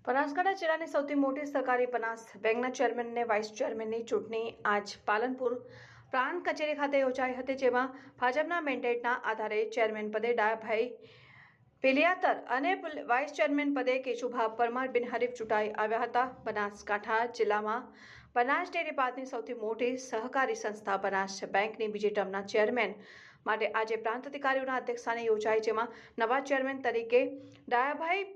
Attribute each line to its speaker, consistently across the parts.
Speaker 1: બનાસકાંઠા જિલ્લાની સૌથી મોટી સહકારી બનાસ બેંકના ચેરમેન અને વાઇસ ચેરમેનની ચૂંટણી આજ પાલનપુર પ્રાંત કચેરી ખાતે યોજાઈ હતી, જેમાં ભાજપના મેન્ડેટના આધારે ચેરમેન પદે ડાયાભાઈ પેલિયાતર અને વાઇસ ચેરમેન પદે કેશુભા પરમાર બિનહરીફ ચૂંટાઈ આવ્યા હતા। બનાસકાંઠા જિલ્લામાં બનાસ ડેરી બાદની સૌથી મોટી સહકારી સંસ્થા બનાસ બેંકની બીજી ટર્મના ચેરમેન માટે આજે પ્રાંત અધિકારીઓના અધ્યક્ષસ્થાને યોજાઈ, જેમાં નવા ચેરમેન તરીકે ડાયાભાઈ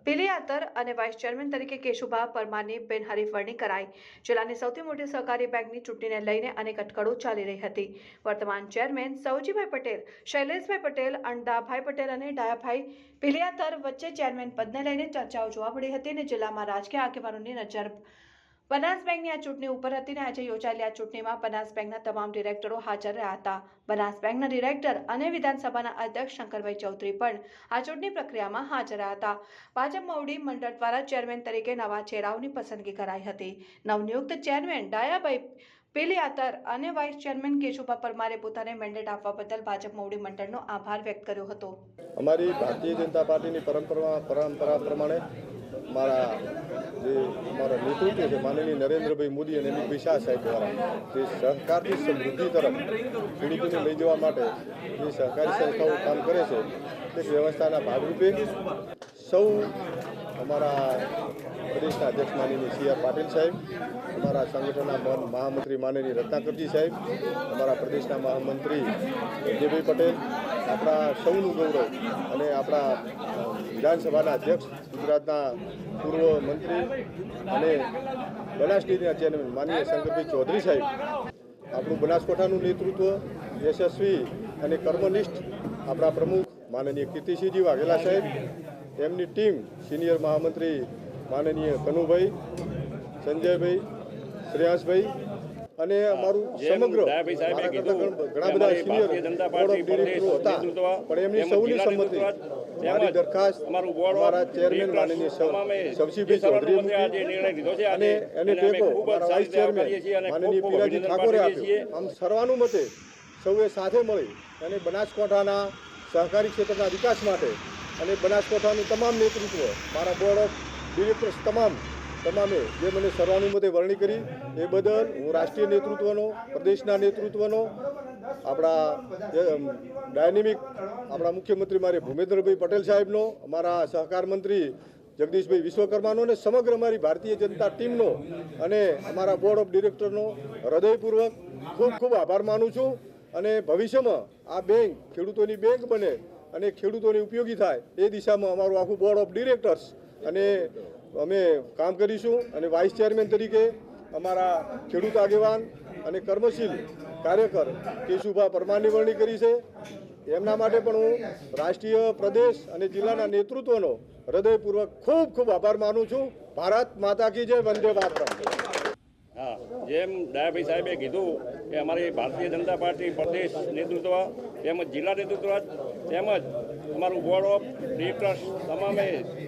Speaker 1: પેલિયાતર અને વાઇસ ચેરમેન તરીકે કેશુભા પરમારની બિનહરીફ વરણી કરાઈ। જિલ્લાની સૌથી મોટી સહકારી બેંકની ચૂંટણીને લઈને અનેક અટકળો ચાલી રહી હતી। વર્તમાન ચેરમેન સૌજીભાઈ પટેલ, શૈલેષભાઈ પટેલ, અણદાભાઈ પટેલ અને ડાયાભાઈ પેલિયાતર વચ્ચે ચેરમેન પદને લઈને ચર્ચાઓ જોવા મળી હતી અને જિલ્લામાં રાજકીય આગેવાનોની નજર બનાસ બેંકની આ ચૂંટણી ઉપર હતી અને આજે યોજાયેલી આ ચૂંટણીમાં બનાસ બેંકના તમામ ડિરેક્ટરો હાજર રહ્યા હતા। બનાસ બેંકના ડિરેક્ટર અને વિધાનસભાના અધ્યક્ષ શંકરભાઈ ચૌધરી પણ આ ચૂંટણી પ્રક્રિયામાં હાજર રહ્યા હતા। ભાજપ મવડી મંડળ દ્વારા ચેરમેન તરીકે નવા ચહેરાઓની પસંદગી કરાઈ હતી। નવનિયુક્ત ચેરમેન ડાયાભાઈ પેલિયાતર અને વાઇસ ચેરમેન કેશુભા પરમારે પોતાને મેન્ડેટ આપવા બદલ ભાજપ મવડી મંડળનો આભાર વ્યક્ત કર્યો હતો।
Speaker 2: અમારી ભારતીય જનતા પાર્ટીની પરંપરા પ્રમાણે અમારા નેતૃત્વ છે માનનીય નરેન્દ્રભાઈ મોદી અને અમિતભાઈ શાહ સાહેબ દ્વારા જે સહકારની સમૃદ્ધિ તરફ ખેડૂતોને લઈ જવા માટે જે સહકારી સંસ્થાઓ કામ કરે છે તે વ્યવસ્થાના ભાગરૂપે સૌ અમારા પ્રદેશના અધ્યક્ષ માનનીય સી આર પાટીલ સાહેબ, અમારા સંગઠનના મહામંત્રી માનનીય રત્નાકરજી સાહેબ, અમારા પ્રદેશના મહામંત્રી વિજયભાઈ પટેલ, આપણા સૌનું ગૌરવ અને આપણા વિધાનસભાના અધ્યક્ષ, ગુજરાતના પૂર્વ મંત્રી અને બનાસ ડેરીના ચેરમેન માનનીય શંકરભાઈ ચૌધરી સાહેબ, આપણું બનાસકાંઠાનું નેતૃત્વ યશસ્વી અને કર્મનિષ્ઠ આપણા પ્રમુખ માનનીય કીર્તિસિંહજી વાઘેલા સાહેબ, એમની ટીમ સિનિયર મહામંત્રી માનનીય કનુભાઈ, સંજયભાઈ, શ્રેયાસભાઈ અને અમારું સમગ્ર ઘણા બધા સિનિયર બોર્ડ ઓફ ડિરેક્ટરો હતા, પણ એમની સૌની સંમતિ મારી દરખાસ્ત અમારા ચેરમેન માનનીય શવસીભાઈ ચૌધરીએ મૂકી અને એને ટેકો અમારા વાઇસ ચેરમેન માનનીય પીરાજી ઠાકોરે આપ્યો। આમ સર્વાનુમતે સૌએ સાથે મળી અને બનાસકાંઠાના સહકારી ક્ષેત્રના વિકાસ માટે અને બનાસકાંઠાનું તમામ નેતૃત્વ મારા બોર્ડ ઓફ ડિરેક્ટર્સ તમામે જે મને સર્વાનુમતે વરણી કરી એ બદલ હું રાષ્ટ્રીય નેતૃત્વનો, પ્રદેશના નેતૃત્વનો, આપણા ડાયનેમિક આપણા મુખ્યમંત્રી મારે ભૂપેન્દ્રભાઈ પટેલ સાહેબનો, અમારા સહકાર મંત્રી જગદીશભાઈ વિશ્વકર્માનો અને સમગ્ર અમારી ભારતીય જનતા ટીમનો અને અમારા બોર્ડ ઓફ ડિરેક્ટરનો હૃદયપૂર્વક ખૂબ ખૂબ આભાર માનું છું। અને ભવિષ્યમાં આ બેંક ખેડૂતોની બેંક બને અને ખેડૂતોને ઉપયોગી થાય એ દિશામાં અમારું આખું બોર્ડ ઓફ ડિરેક્ટર્સ અને અમે કામ કરીશું। અને વાઇસ ચેરમેન તરીકે અમારા ખેડૂત આગેવાન અને કર્મશીલ કાર્યકર કેશુભા પરમારની વરણી કરી છે। એમના માટે પણ હું રાષ્ટ્રીય, પ્રદેશ અને જિલ્લાના નેતૃત્વનો હૃદયપૂર્વક ખૂબ ખૂબ આભાર માનું છું। ભારત માતા કી જય, વંદે માતરમ।
Speaker 3: હા, જેમ ડાયાભાઈ સાહેબે કીધું કે અમારી ભારતીય જનતા પાર્ટી પ્રદેશ નેતૃત્વ તેમજ જિલ્લા નેતૃત્વ તેમજ અમારું બોર્ડ ઓફ ડિરેક્ટર્સ તમામે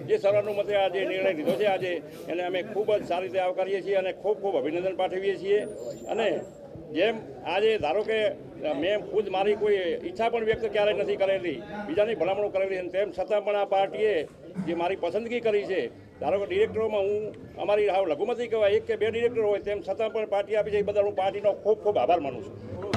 Speaker 3: જે સર્વાનુમતે આજે નિર્ણય લીધો છે આજે એને અમે ખૂબ જ સારી રીતે આવકારીએ છીએ અને ખૂબ ખૂબ અભિનંદન પાઠવીએ છીએ। અને જેમ આજે ધારો કે મેં ખુદ મારી કોઈ ઈચ્છા પણ વ્યક્ત ક્યારેય નથી કરેલી, બીજાની ભલામણો કરેલી, તેમ છતાં પણ આ પાર્ટીએ જે મારી પસંદગી કરી છે, ધારો કે ડિરેક્ટરોમાં હું અમારી લઘુમતી કહેવાય 1 કે 2 ડિરેક્ટર હોય, તેમ છતાં પણ પાર્ટી આપી છે, એ બદલ હું પાર્ટીનો ખૂબ ખૂબ આભાર માનું છું।